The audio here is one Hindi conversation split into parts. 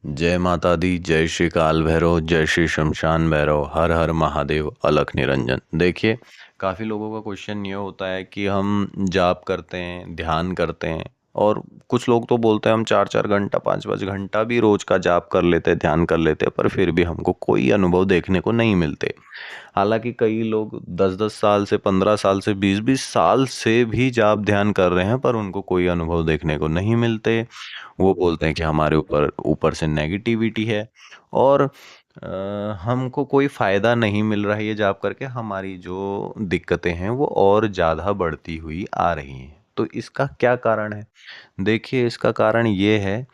जय माता दी, जय श्री काल भैरव, जय श्री शमशान भैरव, हर हर महादेव, अलख निरंजन। देखिए, काफ़ी लोगों का क्वेश्चन ये होता है कि हम जाप करते हैं, ध्यान करते हैं, और कुछ लोग तो बोलते हैं हम 4-4 घंटा, 5-5 घंटा भी रोज का जाप कर लेते हैं, ध्यान कर लेते हैं, पर फिर भी हमको कोई अनुभव देखने को नहीं मिलते। हालांकि कई लोग 10-10 साल से, 15 साल से, 20-20 साल से भी जाप ध्यान कर रहे हैं, पर उनको कोई अनुभव देखने को नहीं मिलते। वो बोलते हैं कि हमारे ऊपर ऊपर से नेगेटिविटी है, और हमको कोई फ़ायदा नहीं मिल रहा है ये जाप करके। हमारी जो दिक्कतें हैं वो और ज़्यादा बढ़ती हुई आ रही हैं। तो इसका क्या कारण है? देखिए, इसका कारण ये है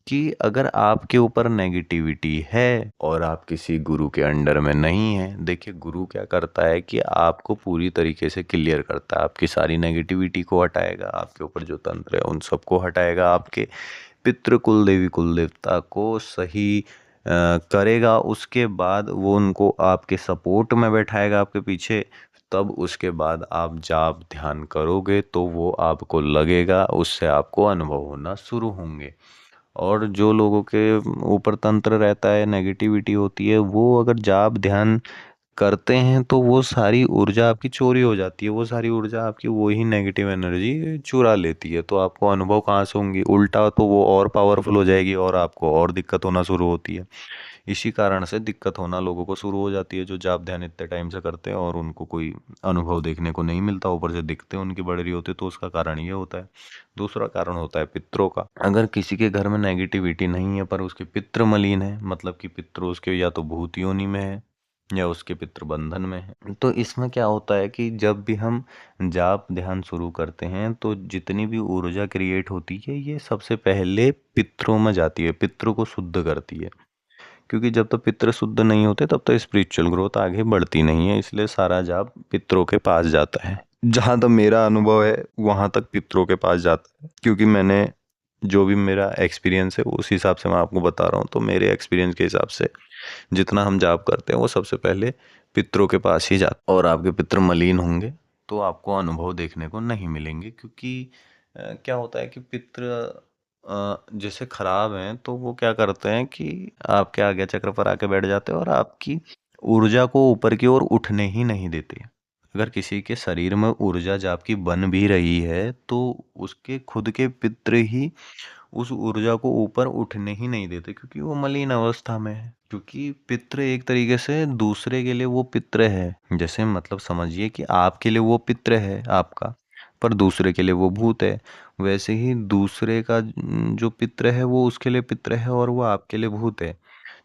कि अगर आपके ऊपर नेगेटिविटी है और आप किसी गुरु के अंडर में नहीं हैं, देखिए गुरु क्या करता है कि आपको पूरी तरीके से क्लियर करता है, आपकी सारी नेगेटिविटी को हटाएगा, आपके ऊपर जो तंत्र है उन सबको हटाएगा, आपके पितृ कुल देवी कुल देवता को सही करेगा। उसके बाद वो उनको आपके सपोर्ट में बैठाएगा, आपके पीछे। तब उसके बाद आप जाप ध्यान करोगे तो वो आपको लगेगा, उससे आपको अनुभव होना शुरू होंगे। और जो लोगों के ऊपर तंत्र रहता है, नेगेटिविटी होती है, वो अगर जाप ध्यान करते हैं तो वो सारी ऊर्जा आपकी चोरी हो जाती है, वो सारी ऊर्जा आपकी वही नेगेटिव एनर्जी चुरा लेती है। तो आपको अनुभव कहाँ से होंगी? उल्टा तो वो और पावरफुल हो जाएगी और आपको और दिक्कत होना शुरू होती है। इसी कारण से दिक्कत होना लोगों को शुरू हो जाती है, जो जाप ध्यान इतने टाइम से करते हैं और उनको कोई अनुभव देखने को नहीं मिलता, ऊपर से दिखते उनकी बढ़ रही होती है। तो उसका कारण ये होता है। दूसरा कारण होता है पितरों का। अगर किसी के घर में नेगेटिविटी नहीं है पर उसके पितृ मलिन है, मतलब कि पितृ उसके या तो भूत योनि में है या उसके पितृ बंधन में है, तो इसमें क्या होता है कि जब भी हम जाप ध्यान शुरू करते हैं तो जितनी भी ऊर्जा क्रिएट होती है ये सबसे पहले पितरों में जाती है, पितरों को शुद्ध करती है। क्योंकि जब तक पितृ शुद्ध नहीं होते तब तक स्पिरिचुअल ग्रोथ आगे बढ़ती नहीं है, इसलिए सारा जाप पितरों के पास जाता है। जहाँ तक मेरा अनुभव है वहाँ तक पितरों के पास जाता है, क्योंकि मैंने जो भी मेरा एक्सपीरियंस है उस हिसाब से मैं आपको बता रहा हूँ। तो मेरे एक्सपीरियंस के हिसाब से जितना हम जाप करते हैं वो सबसे पहले पितरों के पास ही जाता है। और आपके पितृ मलिन होंगे तो आपको अनुभव देखने को नहीं मिलेंगे, क्योंकि क्या होता है कि पितृ जैसे खराब हैं तो वो क्या करते हैं कि आपके आज्ञा चक्र पर आके बैठ जाते हैं और आपकी ऊर्जा को ऊपर की ओर उठने ही नहीं देते। अगर किसी के शरीर में ऊर्जा जाप की बन भी रही है तो उसके खुद के पितृ ही उस ऊर्जा को ऊपर उठने ही नहीं देते, क्योंकि वो मलिन अवस्था में है। क्योंकि पितृ एक तरीके से दूसरे के लिए वो पितृ है। जैसे मतलब समझिए कि आपके लिए वो पितृ है आपका, पर दूसरे के लिए वो भूत है। वैसे ही दूसरे का जो पितृ है वो उसके लिए पितृ है और वो आपके लिए भूत है।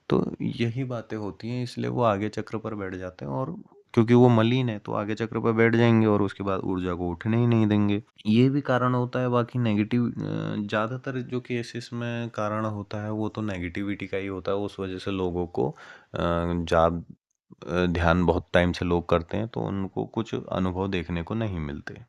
तो यही बातें होती हैं, इसलिए वो आगे चक्र पर बैठ जाते हैं। और क्योंकि वो मलिन है तो आगे चक्र पर बैठ जाएंगे और उसके बाद ऊर्जा को उठने ही नहीं देंगे। ये भी कारण होता है। बाकी नेगेटिव ज़्यादातर जो केसेस में कारण होता है वो तो नेगेटिविटी का ही होता है। उस वजह से लोगों को जाप ध्यान बहुत टाइम से लोग करते हैं तो उनको कुछ अनुभव देखने को नहीं मिलते।